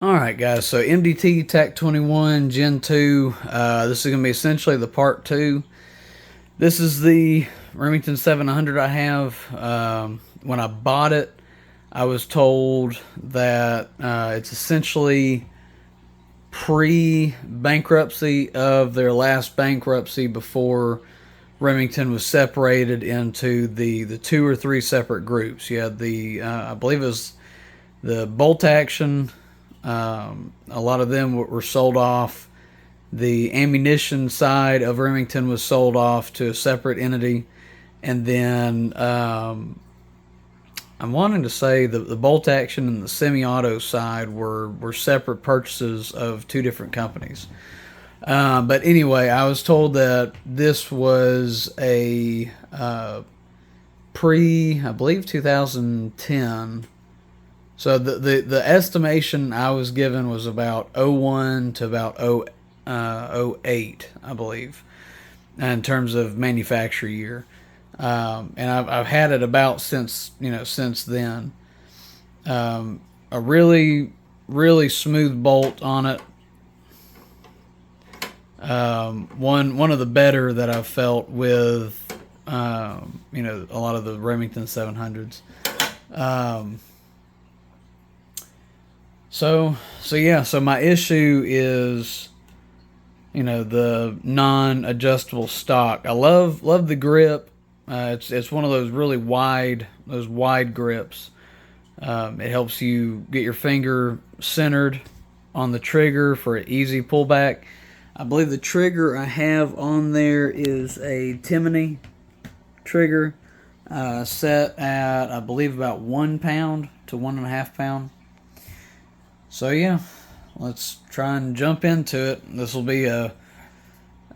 Alright guys, so MDT Tac 21 Gen 2, this is going to be essentially the part 2. This is the Remington 700 I have. When I bought it, I was told that it's essentially pre-bankruptcy of their last bankruptcy before Remington was separated into the two or three separate groups. You had the, I believe it was the bolt action. A lot of them were sold off. The ammunition side of Remington was sold off to a separate entity. And then I'm wanting to say the bolt action and the semi-auto side were separate purchases of two different companies. But anyway, I was told that this was a I believe 2010. So the estimation I was given was about '01 to about '08, I believe, in terms of manufacture year. And I've had it about since then. A really smooth bolt on it. One of the better that I've felt with a lot of the Remington 700s. So my issue is, the non-adjustable stock. I love the grip. It's one of those really wide grips. It helps you get your finger centered on the trigger for an easy pullback. I believe the trigger I have on there is a Timony trigger, set at, I believe, about 1 pound to 1.5 pound. So yeah, let's try and jump into it. This will be a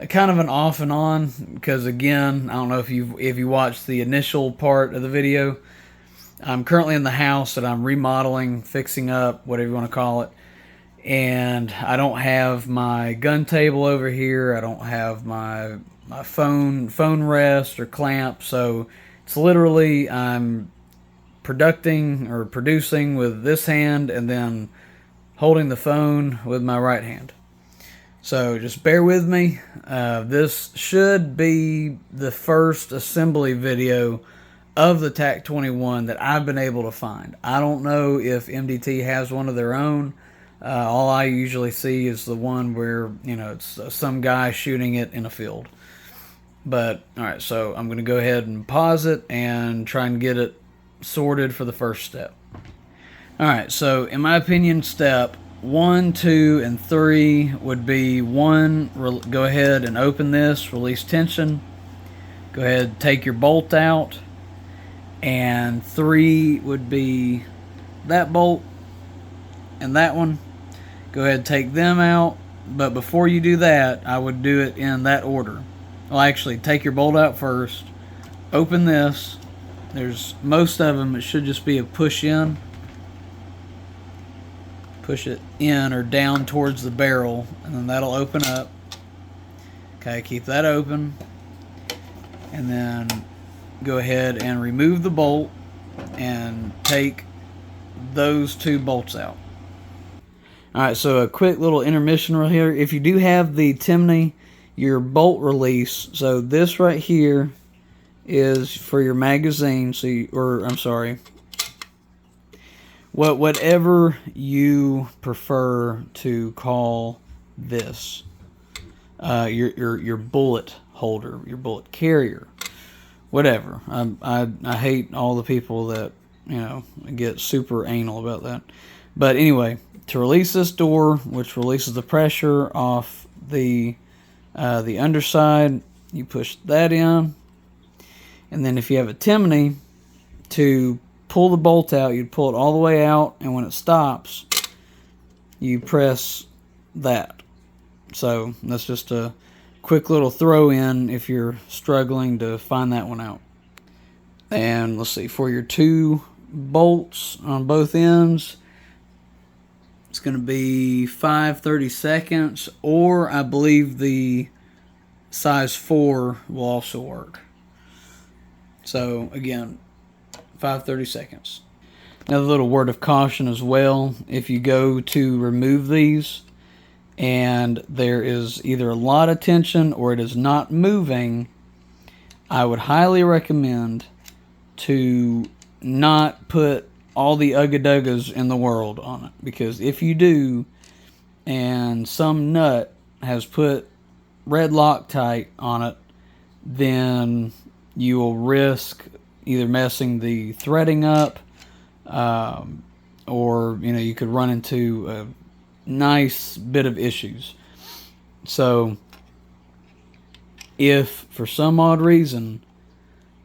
kind of an off and on, because again, I don't know if you watched the initial part of the video. I'm currently in the house that I'm remodeling, fixing up, whatever you want to call it. And I don't have my gun table over here. I don't have my phone rest or clamp. So it's literally I'm producing with this hand and then holding the phone with my right hand. So just bear with me. This should be the first assembly video of the Tac 21 that I've been able to find. I don't know if MDT has one of their own. All I usually see is the one where, it's some guy shooting it in a field. But, alright, so I'm going to go ahead and pause it and try and get it sorted for the first step. Alright, so in my opinion, step 1, 2, and 3 would be 1, go ahead and open this, release tension. Go ahead, take your bolt out. And 3 would be that bolt and that one. Go ahead, take them out. But before you do that, I would do it in that order. Well, actually, take your bolt out first. Open this. There's most of them, it should just be a push in. Push it in or down towards the barrel, and then that'll open up. Okay, keep that open. And then go ahead and remove the bolt and take those two bolts out. Alright, so a quick little intermission right here. If you do have the Timony, your bolt release, so this right here is for your magazine, whatever you prefer to call this, your bullet holder, your bullet carrier, whatever. I hate all the people that get super anal about that. But anyway, to release this door, which releases the pressure off the underside, you push that in, and then if you have a Timony, to pull the bolt out, you'd pull it all the way out, and when it stops, you press that. So that's just a quick little throw in if you're struggling to find that one out. And let's see, for your 2 bolts on both ends, it's going to be 5/32, or I believe the size 4 will also work. So again, 5/32. Another little word of caution as well, if you go to remove these and there is either a lot of tension or it is not moving, I would highly recommend to not put all the ugga-duggas in the world on it, because if you do and some nut has put red Loctite on it, then you will risk either messing the threading up, or you could run into a nice bit of issues. So if for some odd reason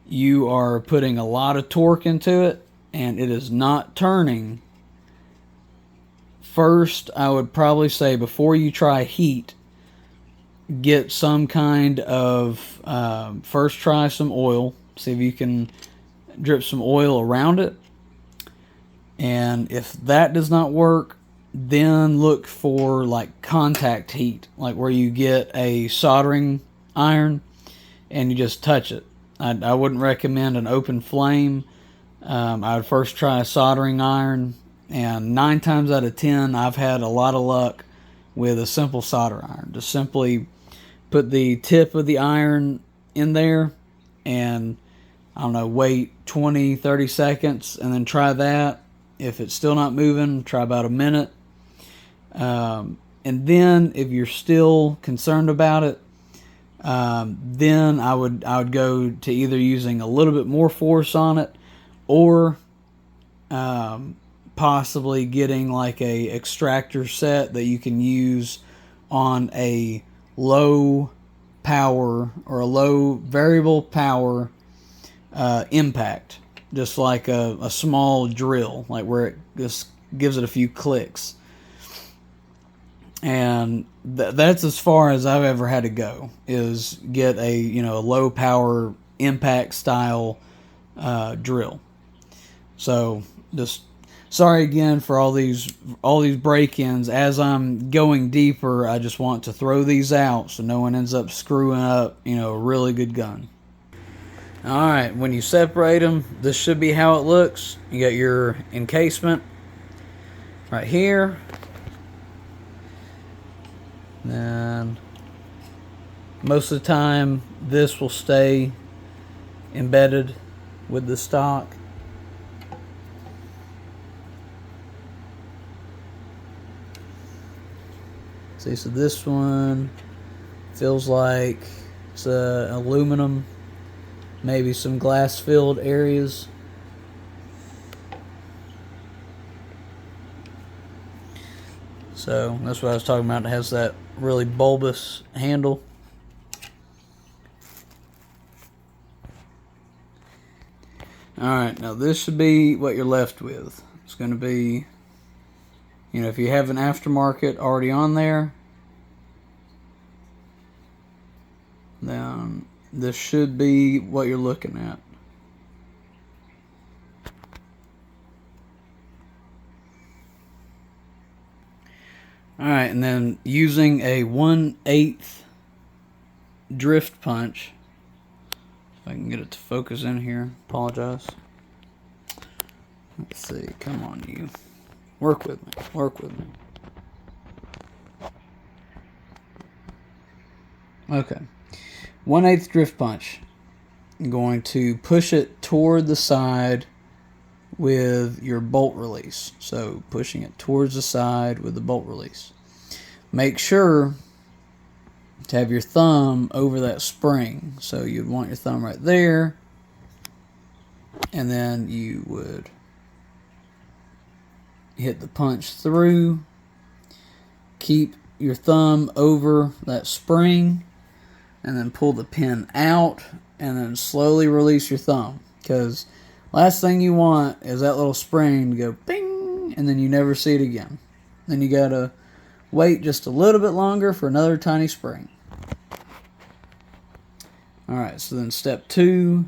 you are putting a lot of torque into it and it is not turning, first I would probably say, before you try heat, get some kind of, first try some oil, see if you can drip some oil around it, and if that does not work, then look for like contact heat, like where you get a soldering iron and you just touch it. I wouldn't recommend an open flame. I would first try a soldering iron, and 9 times out of 10 I've had a lot of luck with a simple solder iron. Just simply put the tip of the iron in there and, I don't know, wait 20-30 seconds and then try that. If it's still not moving, try about a minute. And then if you're still concerned about it, then I would go to either using a little bit more force on it, or possibly getting like a extractor set that you can use on a low power or a low variable power impact, just like a small drill, like where it just gives it a few clicks. And that's as far as I've ever had to go, is get a low power impact style drill. So just sorry again for all these break-ins. As I'm going deeper, I just want to throw these out so no one ends up screwing up a really good gun. Alright, when you separate them, this should be how it looks. You got your encasement right here. Then most of the time this will stay embedded with the stock. See, so this one feels like it's aluminum, maybe some glass filled areas. So that's what I was talking about. It has that really bulbous handle. Alright, now this should be what you're left with. It's going to be, if you have an aftermarket already on there, then this should be what you're looking at. Alright, and then using a 1/8 drift punch, if I can get it to focus in here, apologize. Let's see, come on you. Work with me, work with me. Okay, 1/8 drift punch. I'm going to push it toward the side with your bolt release. So pushing it towards the side with the bolt release. Make sure to have your thumb over that spring. So you'd want your thumb right there, and then you would hit the punch through. Keep your thumb over that spring, and then pull the pin out, and then slowly release your thumb, because last thing you want is that little spring to go bing, and then you never see it again. Then you gotta wait just a little bit longer for another tiny spring. Alright, so then step 2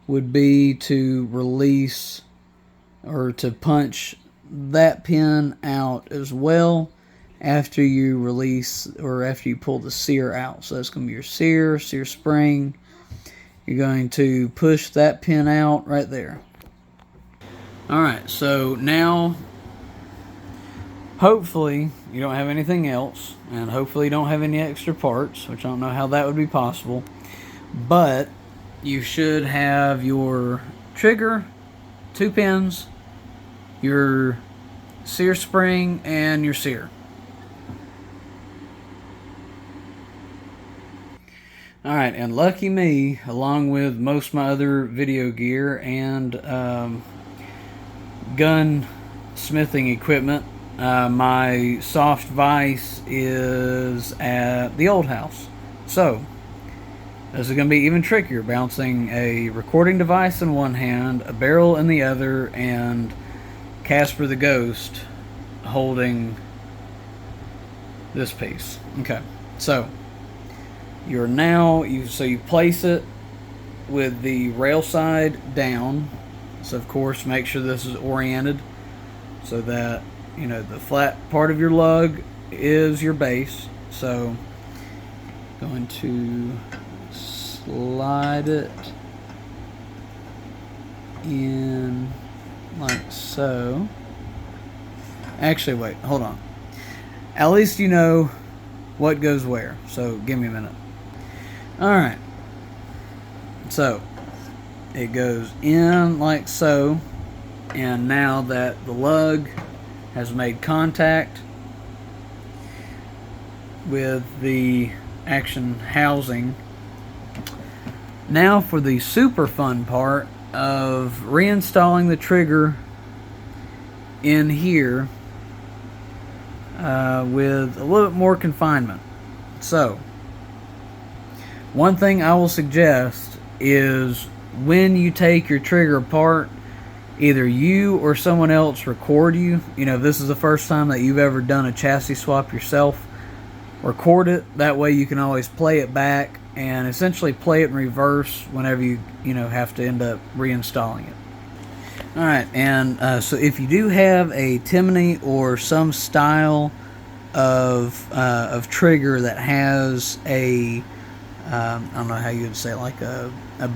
would be to release, or to punch that pin out as well after you release, or after you pull the sear out. So that's going to be your sear spring. You're going to push that pin out right there. Alright, so now hopefully you don't have anything else, and hopefully you don't have any extra parts, which I don't know how that would be possible, but you should have your trigger, 2 pins, your sear spring, and your sear. Alright, and lucky me, along with most of my other video gear and gun smithing equipment, my soft vise is at the old house. So, this is going to be even trickier, bouncing a recording device in one hand, a barrel in the other, and Casper the Ghost holding this piece. Okay, so you're now, you place it with the rail side down. So of course make sure this is oriented so that, you know, the flat part of your lug is your base. So going to slide it in like so. Actually, wait, hold on. At least you know what goes where. So give me a minute. Alright. So it goes in like so, and now that the lug has made contact with the action housing, now for the super fun part of reinstalling the trigger in here with a little bit more confinement. So one thing I will suggest is when you take your trigger apart, either you or someone else record you. You know, if this is the first time that you've ever done a chassis swap yourself, record it. That way you can always play it back and essentially play it in reverse whenever you have to end up reinstalling it. Alright, and so if you do have a Timony or some style of trigger that has a I don't know how you would say it, like a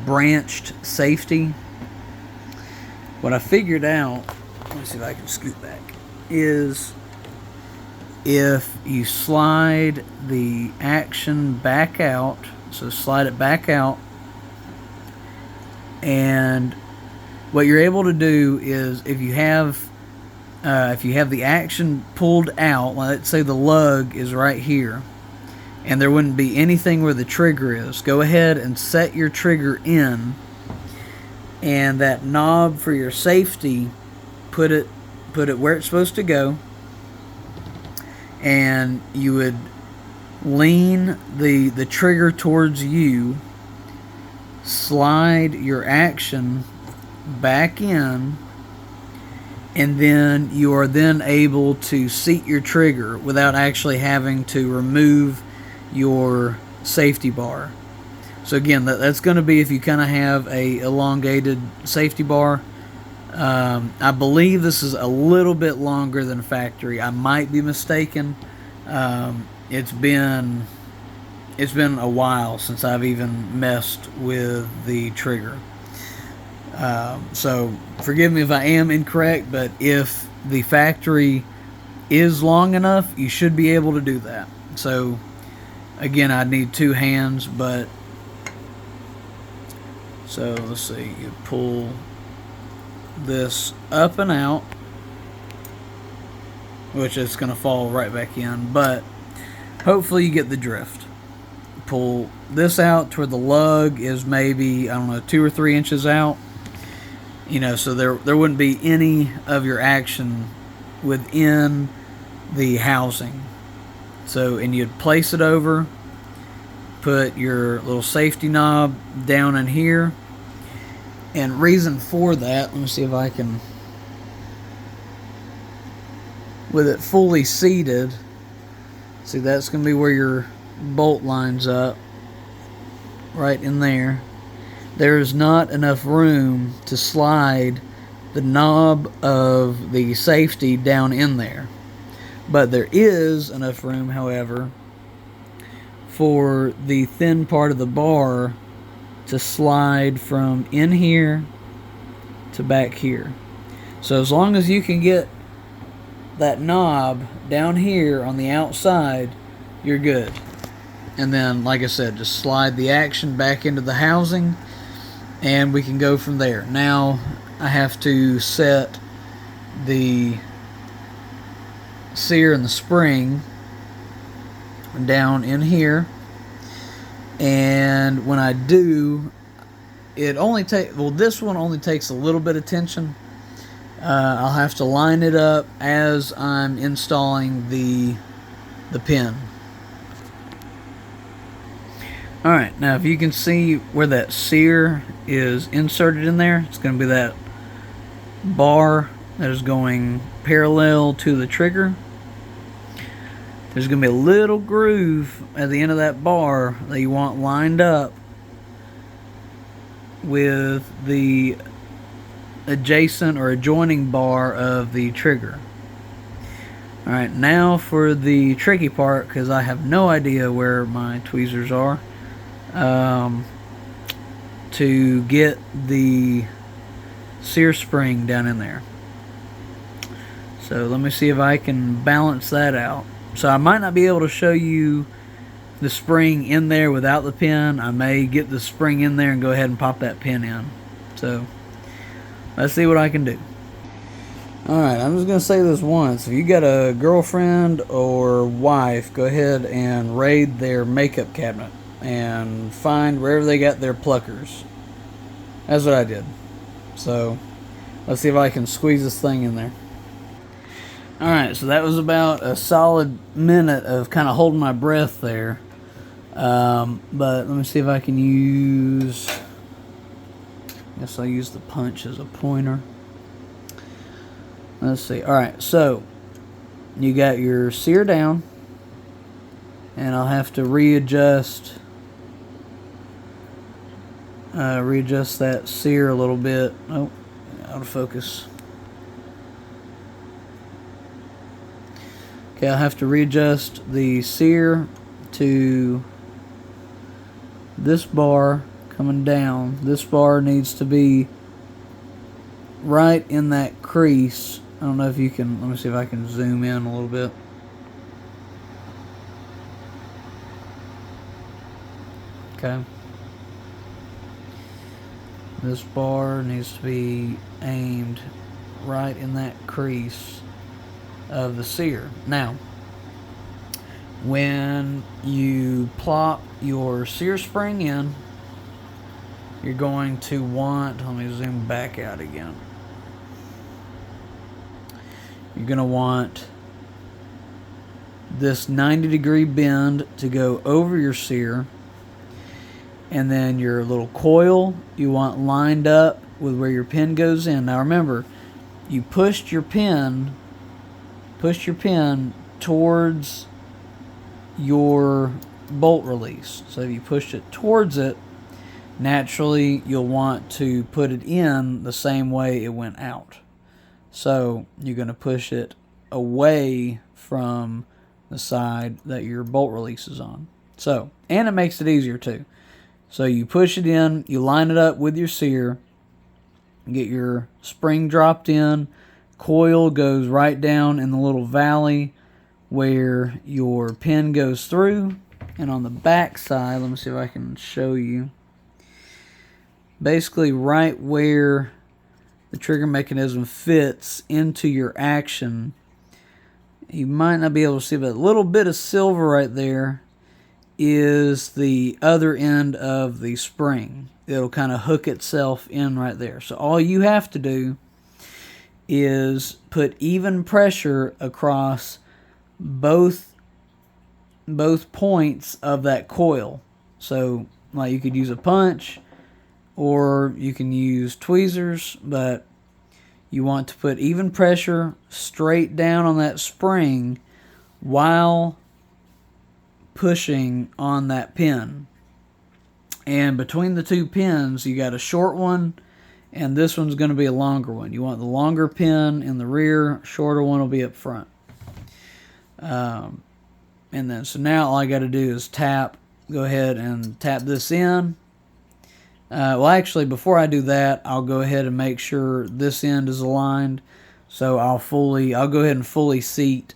branched safety. What I figured out, let me see if I can scoot back, is if you slide the action back out, so slide it back out, and what you're able to do is if you have the action pulled out, let's say the lug is right here, and there wouldn't be anything where the trigger is, go ahead and set your trigger in, and that knob for your safety, put it where it's supposed to go, and you would lean the trigger towards you, slide your action back in, and then you are then able to seat your trigger without actually having to remove your safety bar. So again, that's going to be if you kind of have a elongated safety bar. I believe this is a little bit longer than factory. I might be mistaken. It's been a while since I've even messed with the trigger. So forgive me if I am incorrect, but if the factory is long enough, you should be able to do that. So again, I'd need 2 hands, but so let's see, you pull this up and out, which is going to fall right back in, but hopefully you get the drift. Pull this out to where the lug is maybe, I don't know, 2 or 3 inches out, so there wouldn't be any of your action within the housing. So, and you'd place it over, put your little safety knob down in here, and reason for that, let me see if I can, with it fully seated, see, that's going to be where your bolt lines up, right in there. There's not enough room to slide the knob of the safety down in there. But there is enough room, however, for the thin part of the bar to slide from in here to back here. So as long as you can get that knob down here on the outside, you're good. And then, like I said, just slide the action back into the housing, and we can go from there. Now I have to set the sear and the spring down in here, and when I do, it only this one only takes a little bit of tension. I'll have to line it up as I'm installing the pin. Alright, now if you can see where that sear is inserted in there, it's going to be that bar that is going parallel to the trigger. There's going to be a little groove at the end of that bar that you want lined up with the adjacent or adjoining bar of the trigger. Alright, now for the tricky part, because I have no idea where my tweezers are, to get the sear spring down in there. So let me see if I can balance that out. So I might not be able to show you the spring in there without the pin. I may get the spring in there and go ahead and pop that pin in. So let's see what I can do. Alright, I'm just going to say this once. If you got a girlfriend or wife, go ahead and raid their makeup cabinet and find wherever they got their pluckers. That's what I did. So let's see if I can squeeze this thing in there. Alright, so that was about a solid minute of kind of holding my breath there. But let me see if I can use... I guess I'll use the punch as a pointer. Let's see. Alright, so you got your sear down. And I'll have to readjust that sear a little bit. Oh, out of focus. Okay, I'll have to readjust the sear to this bar coming down. This bar needs to be right in that crease. I don't know if you can, let me see if I can zoom in a little bit. Okay. This bar needs to be aimed right in that crease of the sear. Now, when you plop your sear spring in, you're going to want, let me zoom back out again. You're going to want this 90-degree bend to go over your sear, and then your little coil you want lined up with where your pin goes in. Now remember, you pushed your pin towards your bolt release. So if you pushed it towards it, naturally you'll want to put it in the same way it went out. So you're going to push it away from the side that your bolt release is on. So, and it makes it easier too. So you push it in, you line it up with your sear, get your spring dropped in, coil goes right down in the little valley where your pin goes through, and on the back side, let me see if I can show you, basically right where the trigger mechanism fits into your action. You might not be able to see, but a little bit of silver right there is the other end of the spring. It'll kind of hook itself in right there. So all you have to do is put even pressure across both points of that coil. So like you could use a punch or you can use tweezers, but you want to put even pressure straight down on that spring while pushing on that pin. And between the two pins, you got a short one, and this one's going to be a longer one. You want the longer pin in the rear, shorter one will be up front. And then, so now all I got to do is go ahead and tap this in, Well, actually, before I do that, I'll go ahead and make sure this end is aligned. So I'll go ahead and fully seat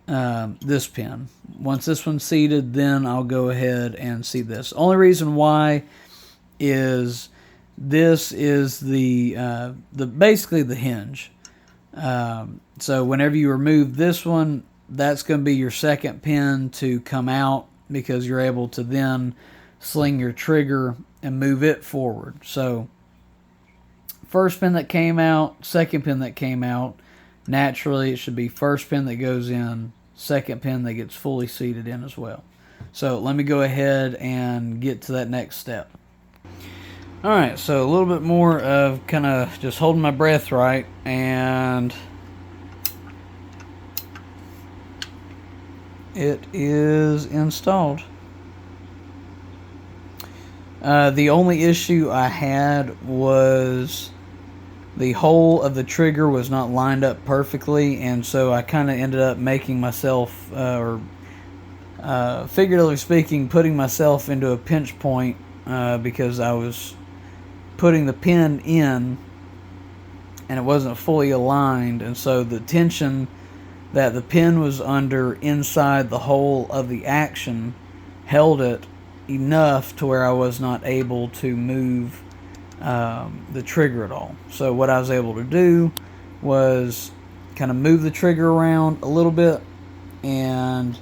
this pin. Once this one's seated, then I'll go ahead and seat this. Only reason why is this is the basically the hinge. So whenever you remove this one, that's going to be your second pin to come out, because you're able to then sling your trigger and move it forward. So first pin that came out, second pin that came out, naturally it should be first pin that goes in, second pin that gets fully seated in as well. So let me go ahead and get to that next step. Alright, so a little bit more of kind of just holding my breath right, and it is installed. The only issue I had was the hole of the trigger was not lined up perfectly, and so I kind of ended up making myself, figuratively speaking, putting myself into a pinch point because I was putting the pin in and it wasn't fully aligned, and so the tension that the pin was under inside the hole of the action held it enough to where I was not able to move the trigger at all. So what I was able to do was kind of move the trigger around a little bit and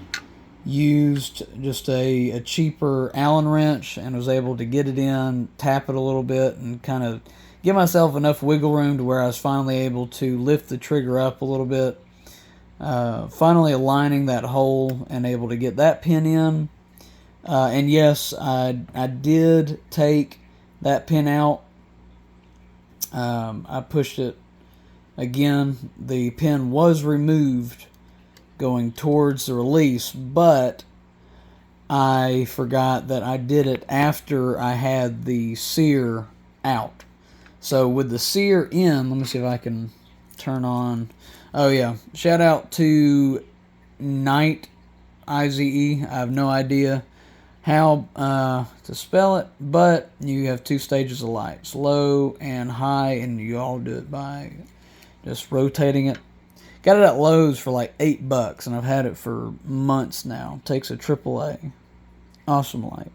used just a cheaper Allen wrench and was able to get it in, tap it a little bit, and kind of give myself enough wiggle room to where I was finally able to lift the trigger up a little bit, finally aligning that hole and able to get that pin in. And yes, I did take that pin out. I pushed it again. The pin was removed going towards the release, but I forgot that I did it after I had the sear out. So with the sear in, let me see if I can turn on. Oh yeah, shout out to Night IZE. I have no idea how to spell it, but you have two stages of lights, low and high, and you all do it by just rotating it. Got it at Lowe's for like $8, and I've had it for months now. Takes a AAA. Awesome light.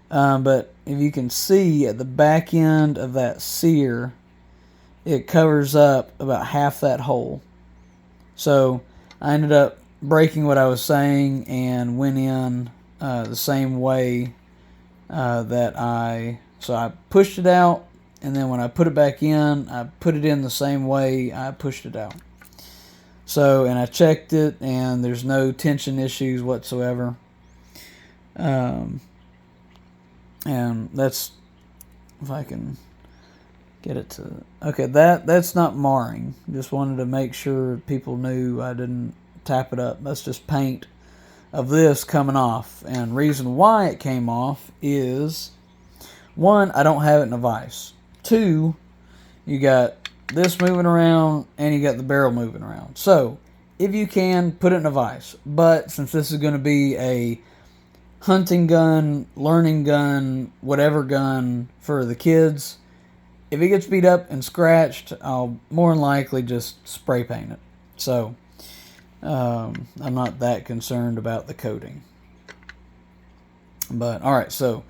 But if you can see at the back end of that sear, it covers up about half that hole. So I ended up breaking what I was saying and went in the same way so I pushed it out, and then when I put it back in, I put it in the same way I pushed it out. So, and I checked it, and there's no tension issues whatsoever. And that's, if I can get it to, okay, that's not marring. Just wanted to make sure people knew I didn't tap it up. That's just paint of this coming off. And reason why it came off is, one, I don't have it in a vise. Two, you got this moving around and you got the barrel moving around. So if you can, put it in a vise. But since this is going to be a hunting gun, learning gun, whatever gun for the kids, if it gets beat up and scratched, I'll more than likely just spray paint it. So I'm not that concerned about the coating. But alright, so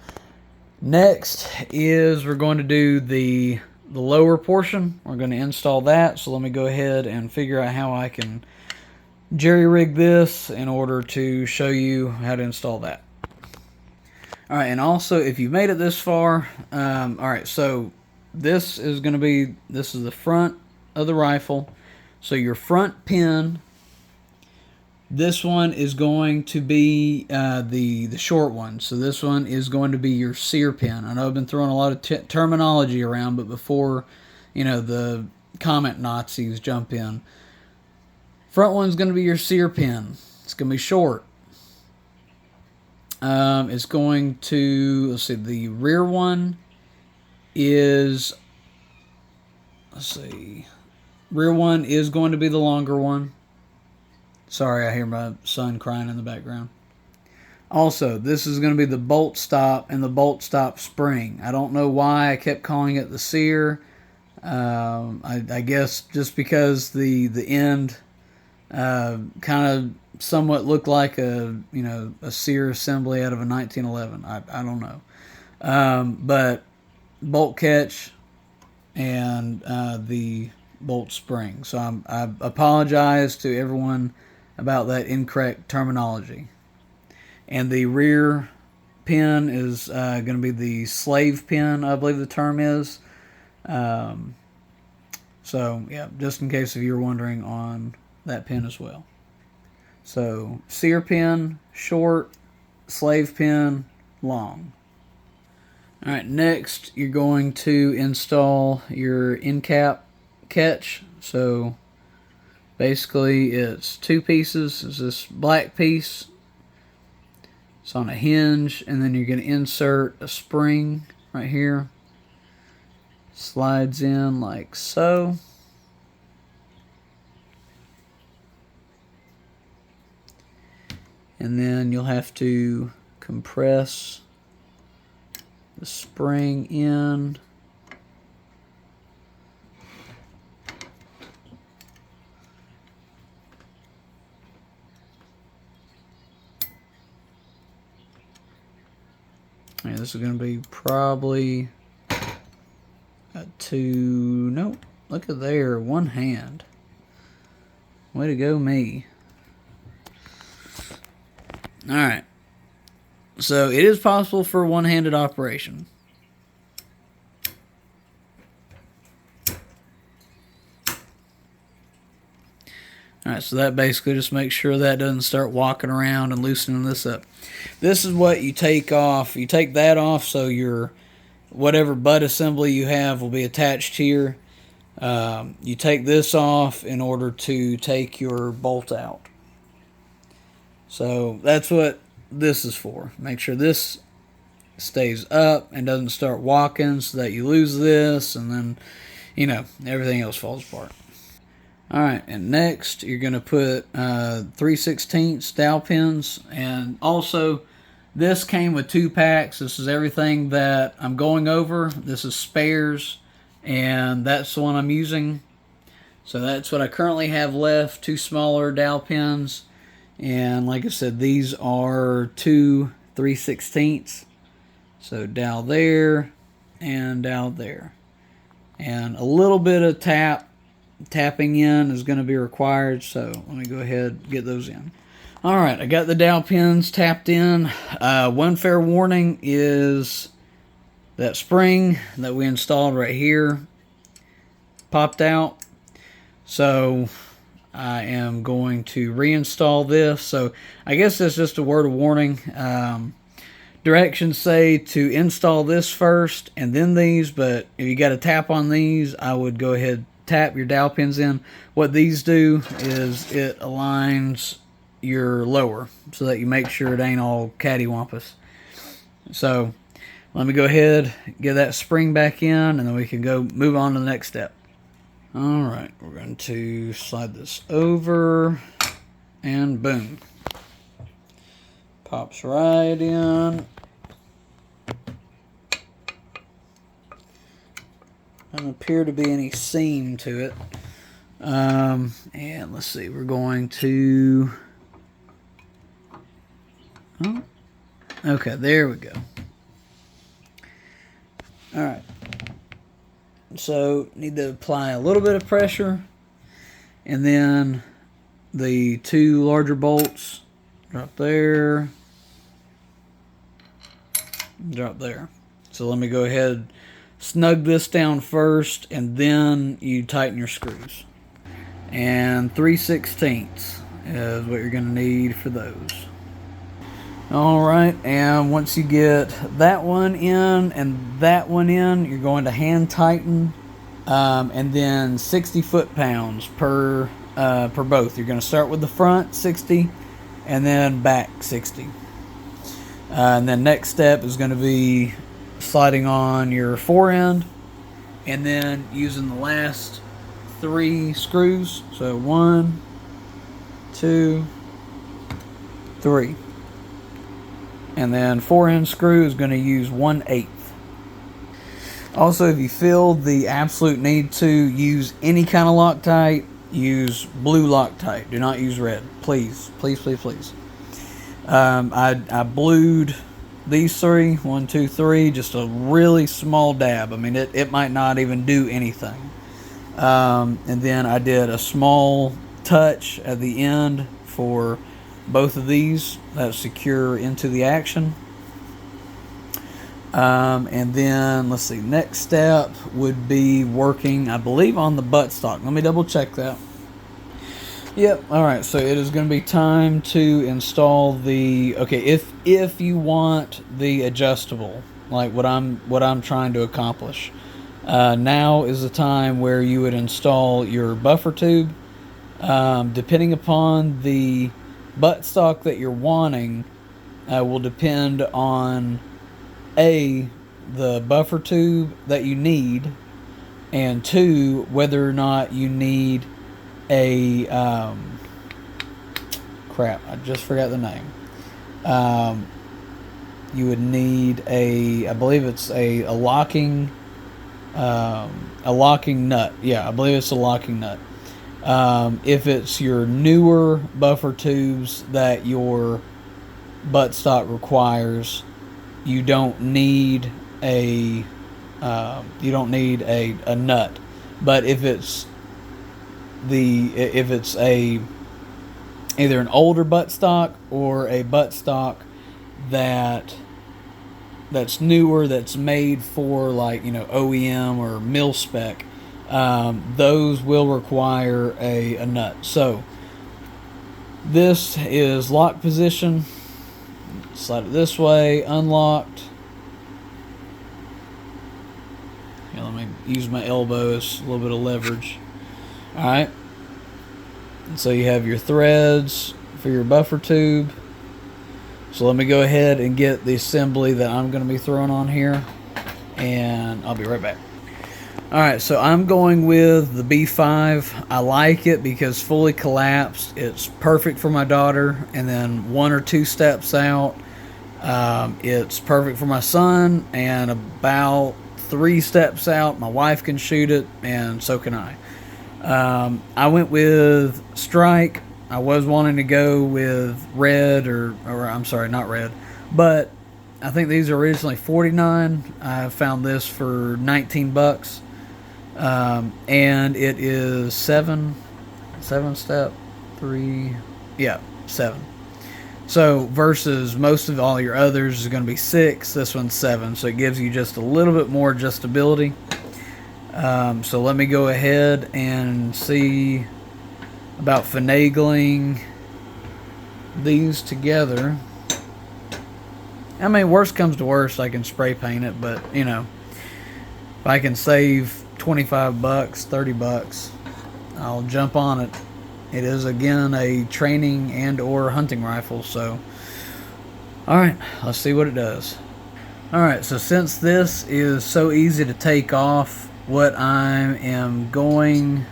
next is we're going to do the lower portion. We're going to install that. So let me go ahead and figure out how I can jerry-rig this in order to show you how to install that. Alright, and also if you've made it this far, alright, so this is the front of the rifle. So your front pin, this one is going to be the short one. So this one is going to be your sear pin. I know I've been throwing a lot of terminology around, but before, the comment Nazis jump in. Front one's going to be your sear pin. It's going to be short. It's going to, let's see, the rear one is, rear one is going to be the longer one. Sorry, I hear my son crying in the background. Also, this is going to be the bolt stop and the bolt stop spring. I don't know why I kept calling it the sear. I guess just because the end kind of somewhat looked like a sear assembly out of a 1911. I don't know, but bolt catch and the bolt spring. So I apologize to everyone about that incorrect terminology. And the rear pin is going to be the slave pin, I believe the term is. So yeah, just in case if you're wondering on that pin as well. So sear pin, short, slave pin, long. All right, next you're going to install your end cap catch. So basically it's two pieces. It's this black piece. It's on a hinge, and then you're going to insert a spring right here. Slides in like so. And then you'll have to compress the spring in. Yeah, this is going to be probably a two. Nope. Look at there. One hand. Way to go, me. Alright. So it is possible for a one-handed operation. Alright, so that basically just makes sure that doesn't start walking around and loosening this up. This is what you take off. You take that off so your whatever butt assembly you have will be attached here. You take this off in order to take your bolt out. So that's what this is for. Make sure this stays up and doesn't start walking so that you lose this and then, everything else falls apart. Alright, and next you're going to put 3/16 dowel pins, and also this came with 2 packs. This is everything that I'm going over. This is spares, and that's the one I'm using. So that's what I currently have left, 2 smaller dowel pins, and like I said, these are 2 3/16. So dowel there and dowel there. And a little bit of tapping in is going to be required, so let me go ahead and get those in. Alright, I got the dowel pins tapped in. One fair warning is that spring that we installed right here popped out. So I am going to reinstall this. So I guess that's just a word of warning. Directions say to install this first and then these, but if you got a tap on these, I would go ahead tap your dowel pins in. What these do is it aligns your lower so that you make sure it ain't all cattywampus. So let me go ahead, get that spring back in, and then we can go move on to the next step. Alright, we're going to slide this over, and boom. Pops right in. Doesn't appear to be any seam to it. And let's see, we're going to... Oh, okay, there we go. Alright. So, need to apply a little bit of pressure. And then the 2 larger bolts drop there. Drop there. So let me go ahead, snug this down first, and then you tighten your screws. And 3/16 is what you're going to need for those. Alright, and once you get that one in and that one in, you're going to hand tighten, and then 60 foot-pounds per both. You're going to start with the front 60 and then back 60. And then next step is going to be sliding on your fore end and then using the last 3 screws. So 1, 2, 3. And then 4-inch screw is going to use 1/8. Also, if you feel the absolute need to use any kind of Loctite, use blue Loctite. Do not use red. Please, please, please, please. I blued these three, 1, 2, 3, just a really small dab. I mean, it might not even do anything. And then I did a small touch at the end for both of these that secure into the action. And then let's see, next step would be working, I believe, on the buttstock. Let me double check that. Yep. All right. So it is going to be time to install the. Okay, if you want the adjustable, like what I'm trying to accomplish, now is the time where you would install your buffer tube. Depending upon the buttstock that you're wanting, will depend on the buffer tube that you need, and 2, whether or not you need a crap, I just forgot the name. You would need I believe it's a locking nut. Yeah, I believe it's a locking nut. If it's your newer buffer tubes that your buttstock requires, you don't need a nut. But if it's either an older buttstock or a buttstock that's newer, that's made for, like, OEM or mil spec, those will require a nut. So this is lock position. Slide it this way, unlocked. Yeah, let me use my elbow as a little bit of leverage. Alright. So you have your threads for your buffer tube. So let me go ahead and get the assembly that I'm going to be throwing on here, and I'll be right back. Alright, so I'm going with the B5. I like it because fully collapsed, it's perfect for my daughter, and then 1 or 2 steps out, it's perfect for my son, and about 3 steps out, my wife can shoot it, and so can I. I went with Strike. I was wanting to go with red, or I'm sorry, not red, but I think these are originally $49. I found this for $19. And it is 7 step, 3, yeah, 7. So versus most of all your others is going to be 6, this one's 7, so it gives you just a little bit more adjustability. So let me go ahead and see about finagling these together. I mean, worst comes to worst, I can spray paint it, but if I can save $25, $30, I'll jump on it. It is, again, a training and or hunting rifle, so alright, let's see what it does. Alright, so since this is so easy to take off, what I am going,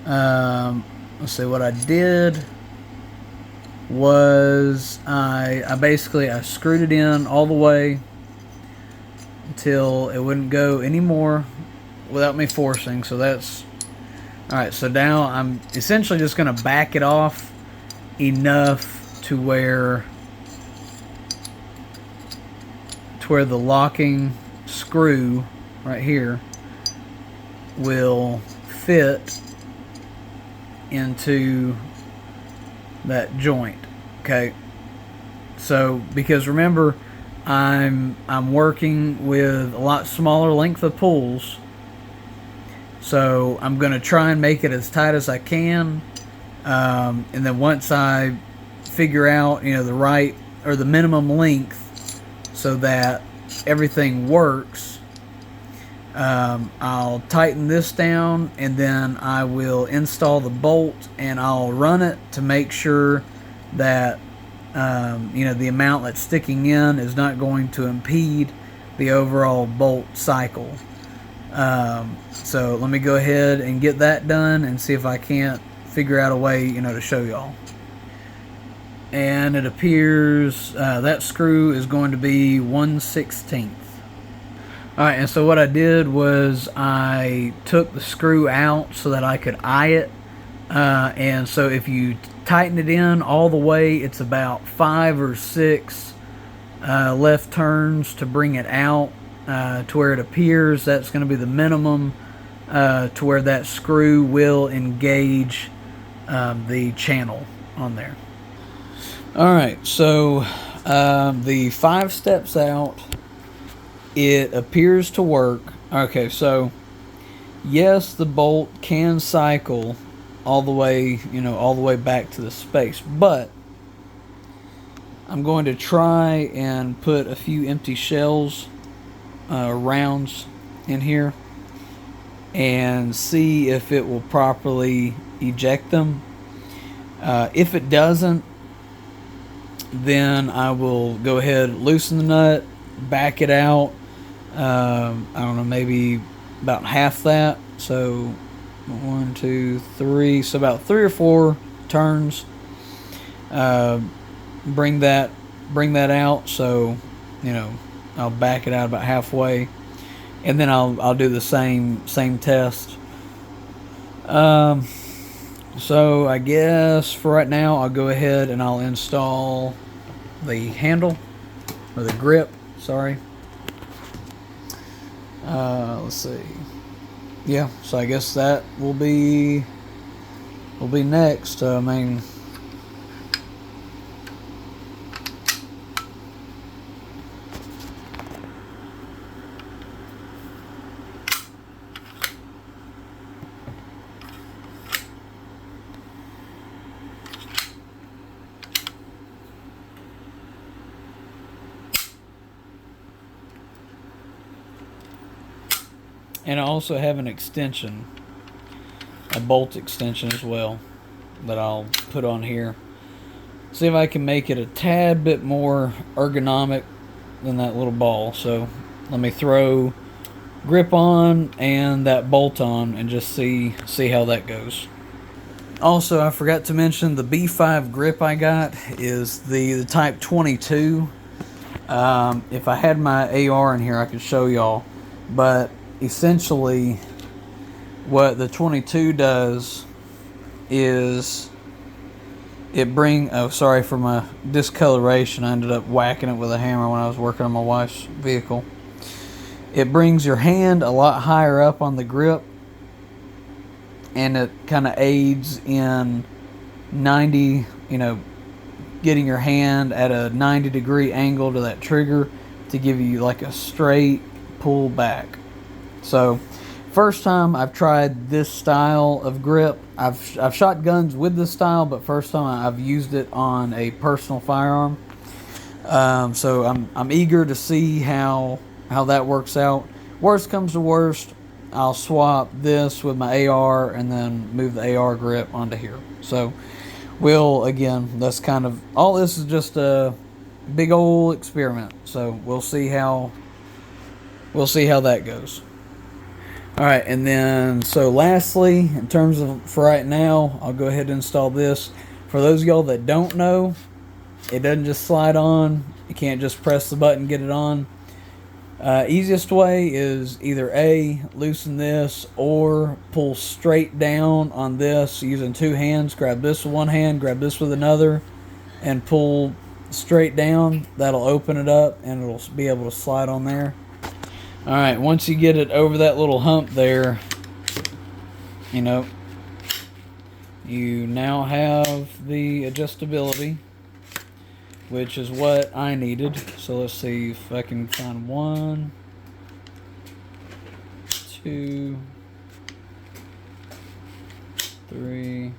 let's see, what I did was I screwed it in all the way until it wouldn't go anymore without me forcing. So that's alright. So now I'm essentially just going to back it off enough to where the locking screw right here will fit into that joint. Okay, so because remember, I'm working with a lot smaller length of pulls, so I'm going to try and make it as tight as I can, and then once I figure out the right or the minimum length so that everything works, I'll tighten this down, and then I will install the bolt, and I'll run it to make sure that the amount that's sticking in is not going to impede the overall bolt cycle. So let me go ahead and get that done and see if I can't figure out a way to show y'all. and it appears that screw is going to be 1/16. Alright, and so what I did was I took the screw out so that I could eye it. And so if you tighten it in all the way, it's about 5 or 6 left turns to bring it out to where it appears that's going to be the minimum to where that screw will engage the channel on there. Alright, so the 5 steps out, it appears to work. Okay, so yes, the bolt can cycle all the way, all the way back to the space, but I'm going to try and put a few empty shells, rounds in here, and see if it will properly eject them. If it doesn't, then I will go ahead and loosen the nut, back it out. I don't know, maybe about half that. So 1, 2, 3. So about 3 or 4 turns. Bring that out. So I'll back it out about halfway, and then I'll do the same test. So I guess for right now I'll go ahead and I'll install the handle, or the grip. Sorry. Let's see. Yeah, so I guess that will be next. I mean, and I also have an extension, a bolt extension as well, that I'll put on here. See if I can make it a tad bit more ergonomic than that little ball. So let me throw grip on and that bolt on and just see how that goes. Also, I forgot to mention the B5 grip I got is the Type 22. If I had my AR in here, I could show y'all, but essentially what the 22 does is sorry for my discoloration, I ended up whacking it with a hammer when I was working on my wife's vehicle. It brings your hand a lot higher up on the grip, and it kind of aids in 90, getting your hand at a 90-degree angle to that trigger to give you like a straight pull back. So first time I've tried this style of grip. I've shot guns with this style, but first time I've used it on a personal firearm. So I'm eager to see how that works out. Worst comes to worst, I'll swap this with my AR and then move the AR grip onto here. So that's kind of all. This is just a big old experiment. So we'll see how that goes. Alright, and then, so lastly, in terms of for right now, I'll go ahead and install this. For those of y'all that don't know, it doesn't just slide on. You can't just press the button and get it on. Easiest way is either A, loosen this, or pull straight down on this using 2 hands. Grab this with one hand, grab this with another, and pull straight down. That'll open it up, and it'll be able to slide on there. Alright, once you get it over that little hump there, you now have the adjustability, which is what I needed. So let's see if I can find 1, 2, 3,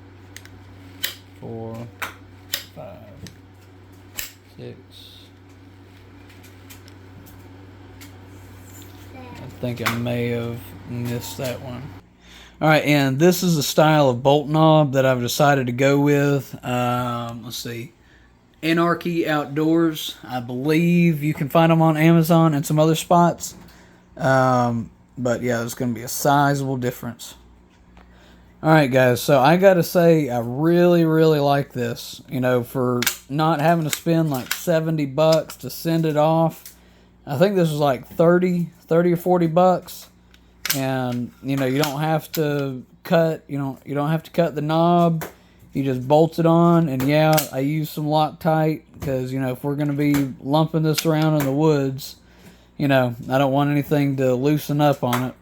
4, 5, 6. I think I may have missed that one. Alright, and this is the style of bolt knob that I've decided to go with. Let's see. Anarchy Outdoors. I believe you can find them on Amazon and some other spots. But yeah, there's going to be a sizable difference. All right, guys. So I got to say, I really, really like this. You know, for not having to spend like $70 to send it off. I think this was like 30 or 40 bucks. And, you know, you don't have to cut, you don't have to cut the knob. You just bolt it on. And yeah, I use some Loctite because, you know, if we're going to be lumping this around in the woods, you know, I don't want anything to loosen up on it.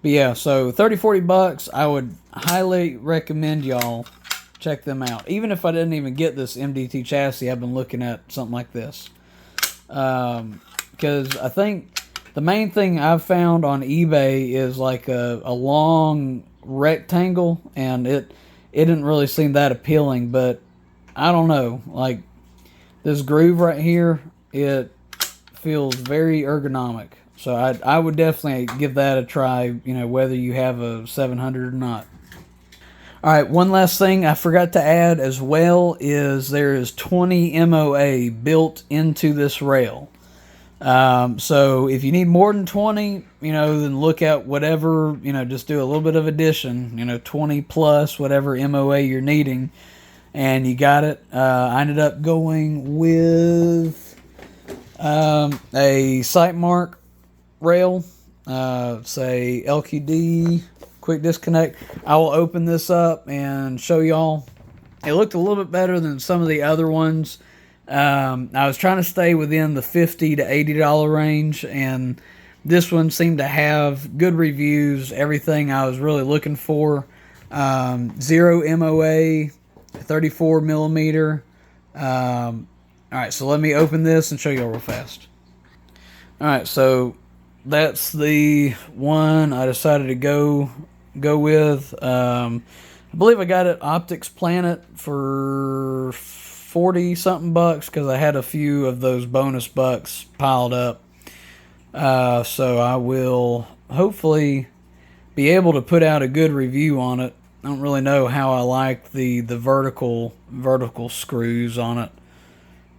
But yeah, so 30, 40 bucks, I would highly recommend y'all check them out. Even if I didn't even get this MDT chassis, I've been looking at something like this. Because I think the main thing I've found on eBay is like a long rectangle, and it didn't really seem that appealing, but I don't know. Like, this groove right here, it feels very ergonomic. So I would definitely give that a try, you know, whether you have a 700 or not. All right, one last thing I forgot to add as well is there is 20 MOA built into this rail. So if you need more than 20, you know, then look at whatever, you know, just do a little bit of addition, you know, 20 plus whatever MOA you're needing, and you got it. I ended up going with a Sight Mark rail, say LQD quick disconnect. I will open this up and show y'all. It looked a little bit better than some of the other ones. I was trying to stay within the $50 to $80 range, and this one seemed to have good reviews, everything I was really looking for. 0 MOA, 34 millimeter. All right, so let me open this and show you all real fast. All right, so that's the one I decided to go with. I believe I got it Optics Planet for 40 something bucks because I had a few of those bonus bucks piled up. So I will hopefully be able to put out a good review on it. I don't really know how I like the vertical screws on it,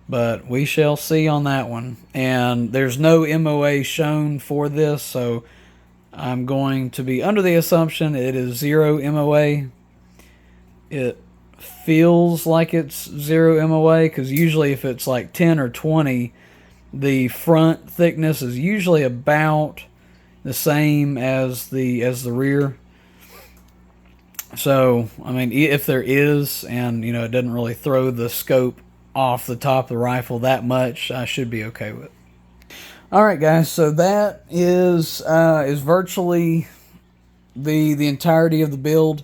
but we shall see on that one. And there's no MOA shown for this, so I'm going to be under the assumption it is 0 MOA. It feels like it's 0 MOA because usually if it's like 10 or 20, the front thickness is usually about the same as the rear. So, I mean, if there is, and, you know, it doesn't really throw the scope off the top of the rifle that much, I should be okay with. All right, guys, so that is virtually the entirety of the build.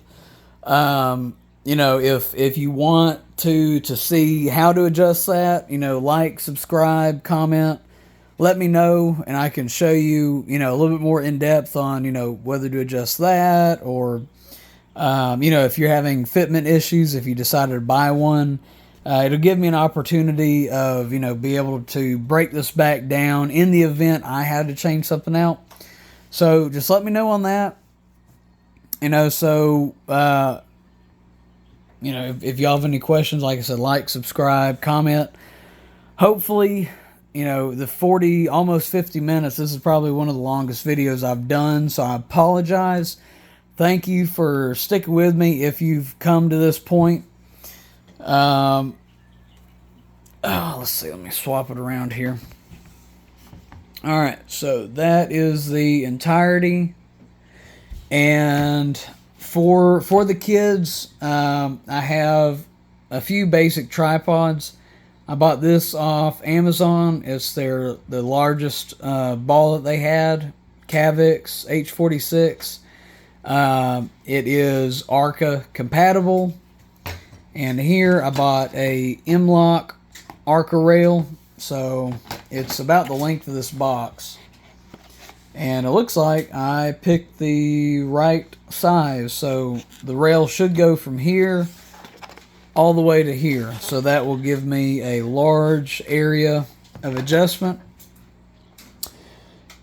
You know, if you want to see how to adjust that, you know, like, subscribe, comment, let me know, and I can show you, you know, a little bit more in depth on, you know, whether to adjust that, or you know, if you're having fitment issues, if you decided to buy one, it'll give me an opportunity of, you know, be able to break this back down in the event I had to change something out. So just let me know on that. You know, so, you know, if y'all have any questions, like I said, like, subscribe, comment. Hopefully, you know, the 40, almost 50 minutes, this is probably one of the longest videos I've done, so I apologize. Thank you for sticking with me if you've come to this point. Let's see, let me swap it around here. All right, so that is the entirety. And for the kids, I have a few basic tripods. I bought this off Amazon. It's the largest ball that they had, Cavix H46. It is ARCA compatible. And here I bought a M-Lock ARCA rail. So it's about the length of this box. And it looks like I picked the right size. So the rail should go from here all the way to here. So that will give me a large area of adjustment.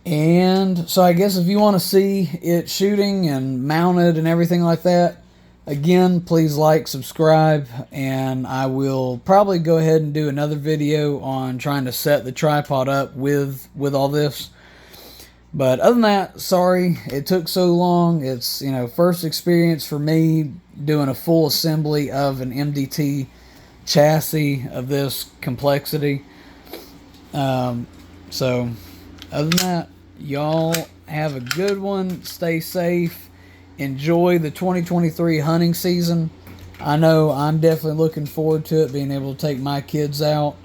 And so I guess if you want to see it shooting and mounted and everything like that, again, please like, subscribe, and I will probably go ahead and do another video on trying to set the tripod up with all this. But other than that, sorry it took so long. It's, first experience for me doing a full assembly of an MDT chassis of this complexity. So other than that, y'all have a good one. Stay safe. Enjoy the 2023 hunting season. I know I'm definitely looking forward to it, being able to take my kids out.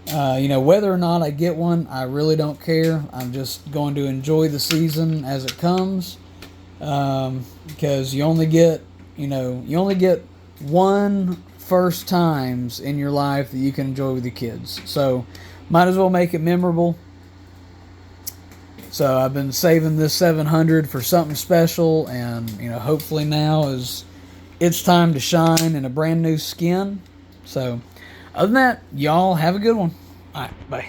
Whether or not I get one, I really don't care. I'm just going to enjoy the season as it comes, because you only get one first times in your life that you can enjoy with your kids. So, might as well make it memorable. So I've been saving this 700 for something special, and hopefully now is it's time to shine in a brand new skin. So, other than that, y'all have a good one. All right, bye.